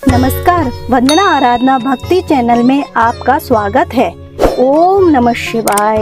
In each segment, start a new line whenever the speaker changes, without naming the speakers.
नमस्कार, वंदना आराधना भक्ति चैनल में आपका स्वागत है। ओम नमः शिवाय।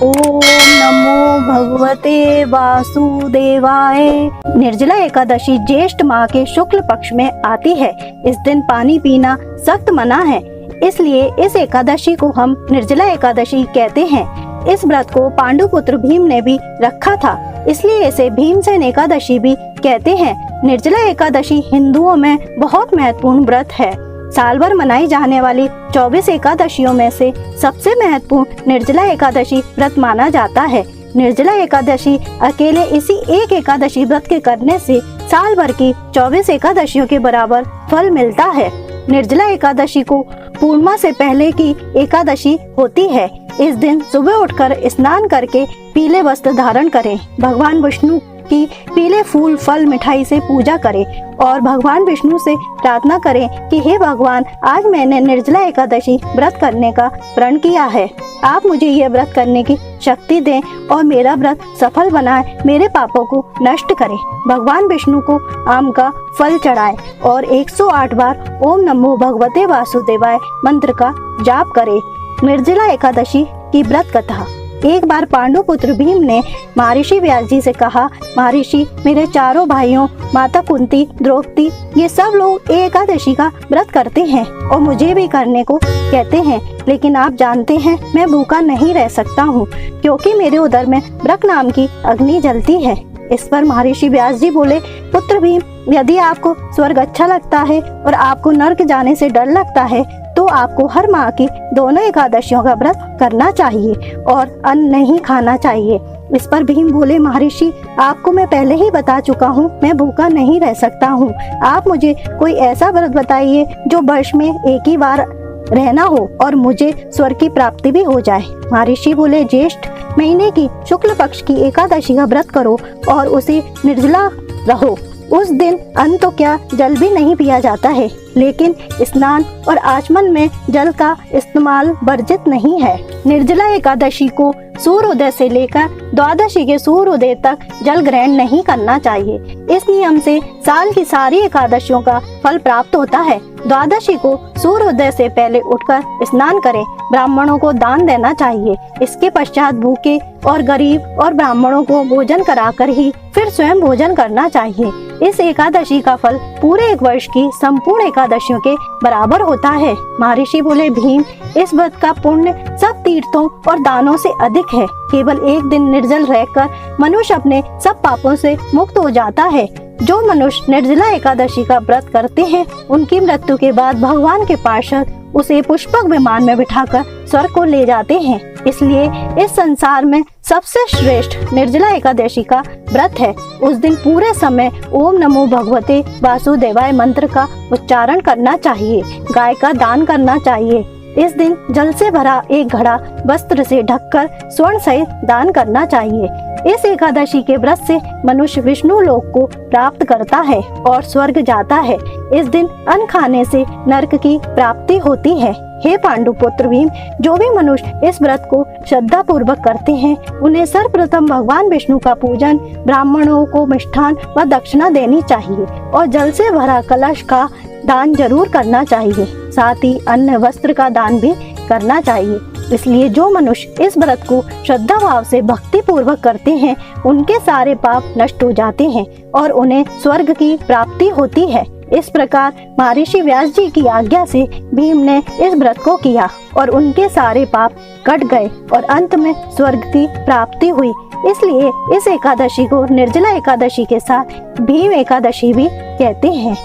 ओम नमो भगवते वासुदेवाय। निर्जला एकादशी ज्येष्ठ माह के शुक्ल पक्ष में आती है। इस दिन पानी पीना सख्त मना है, इसलिए इस एकादशी को हम निर्जला एकादशी कहते हैं। इस व्रत को पांडुपुत्र भीम ने भी रखा था, इसलिए इसे भीमसेन एकादशी भी कहते हैं। निर्जला एकादशी हिंदुओं में बहुत महत्वपूर्ण व्रत है। साल भर मनाई जाने वाली 24 एकादशियों में से सबसे महत्वपूर्ण निर्जला एकादशी व्रत माना जाता है। निर्जला एकादशी अकेले इसी एक एकादशी व्रत के करने से साल भर की 24 एकादशियों के बराबर फल मिलता है। निर्जला एकादशी को पूर्णिमा से पहले की एकादशी होती है। इस दिन सुबह उठकर स्नान करके पीले वस्त्र धारण करें, भगवान विष्णु की पीले फूल फल मिठाई से पूजा करें और भगवान विष्णु से प्रार्थना करें कि हे भगवान, आज मैंने निर्जला एकादशी व्रत करने का प्रण किया है। आप मुझे यह व्रत करने की शक्ति दें और मेरा व्रत सफल बनाए, मेरे पापों को नष्ट करें। भगवान विष्णु को आम का फल चढ़ाएं और 108 बार ओम नमो भगवते वासुदेवाय मंत्र का जाप करें। निर्जला एकादशी की व्रत कथा। एक बार पांडुपुत्र भीम ने महर्षि व्यास जी से कहा, महर्षि, मेरे चारों भाइयों माता कुंती, द्रौपदी, ये सब लोग एकादशी का व्रत करते हैं और मुझे भी करने को कहते हैं, लेकिन आप जानते हैं मैं भूखा नहीं रह सकता हूँ, क्योंकि मेरे उदर में ब्रक नाम की अग्नि जलती है। इस पर महर्षि व्यास जी बोले, पुत्र भीम, यदि आपको स्वर्ग अच्छा लगता है और आपको नरक जाने से डर लगता है तो आपको हर माह की दोनों एकादशियों का व्रत करना चाहिए और अन्न नहीं खाना चाहिए। इस पर भीम बोले, महर्षि, आपको मैं पहले ही बता चुका हूँ, मैं भूखा नहीं रह सकता हूँ। आप मुझे कोई ऐसा व्रत बताइए जो वर्ष में एक ही बार रहना हो और मुझे स्वर्ग की प्राप्ति भी हो जाए। महर्षि बोले, ज्येष्ठ महीने की शुक्ल पक्ष की एकादशी का व्रत करो और उसे निर्जला रहो। उस दिन अन्न तो क्या, जल भी नहीं पिया जाता है, लेकिन स्नान और आचमन में जल का इस्तेमाल वर्जित नहीं है। निर्जला एकादशी को सूर्योदय से लेकर द्वादशी के सूर्योदय तक जल ग्रहण नहीं करना चाहिए। इस नियम से साल की सारी एकादशियों का फल प्राप्त होता है। द्वादशी को सूर्योदय से पहले उठकर स्नान करें, ब्राह्मणों को दान देना चाहिए। इसके पश्चात भूखे और गरीब और ब्राह्मणों को भोजन कराकर ही फिर स्वयं भोजन करना चाहिए। इस एकादशी का फल पूरे एक वर्ष की संपूर्ण एकादशियों के बराबर होता है। महर्षि बोले, भीम, इस व्रत का पुण्य सब तीर्थों और दानों से अधिक है। केवल एक दिन निर्जल रहकर मनुष्य अपने सब पापों से मुक्त हो जाता है। जो मनुष्य निर्जला एकादशी का व्रत करते हैं, उनकी मृत्यु के बाद भगवान के पार्षद उसे पुष्पक विमान में बिठाकर स्वर्ग को ले जाते हैं। इसलिए इस संसार में सबसे श्रेष्ठ निर्जला एकादशी का व्रत है। उस दिन पूरे समय ओम नमो भगवते वासुदेवाय मंत्र का उच्चारण करना चाहिए, गाय का दान करना चाहिए। इस दिन जल से भरा एक घड़ा वस्त्र से ढककर स्वर्ण सहित दान करना चाहिए। इस एकादशी के व्रत से मनुष्य विष्णु लोक को प्राप्त करता है और स्वर्ग जाता है। इस दिन अन्न खाने से नरक की प्राप्ति होती है। हे पांडुपुत्र भीम, जो भी मनुष्य इस व्रत को श्रद्धा पूर्वक करते हैं, उन्हें सर्वप्रथम भगवान विष्णु का पूजन, ब्राह्मणों को मिष्ठान व दक्षिणा देनी चाहिए और जल से भरा कलश का दान जरूर करना चाहिए। साथ ही अन्न वस्त्र का दान भी करना चाहिए। इसलिए जो मनुष्य इस व्रत को श्रद्धा भाव से भक्ति पूर्वक करते हैं, उनके सारे पाप नष्ट हो जाते हैं और उन्हें स्वर्ग की प्राप्ति होती है। इस प्रकार महर्षि व्यास जी की आज्ञा से भीम ने इस व्रत को किया और उनके सारे पाप कट गए और अंत में स्वर्ग की प्राप्ति हुई। इसलिए इस एकादशी को निर्जला एकादशी के साथ भीम एकादशी भी कहते हैं।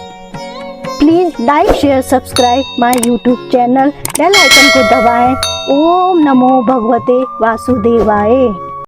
Please like, share, subscribe my YouTube channel, bell icon को दबाएं। ओम नमो भगवते वासुदेवाय।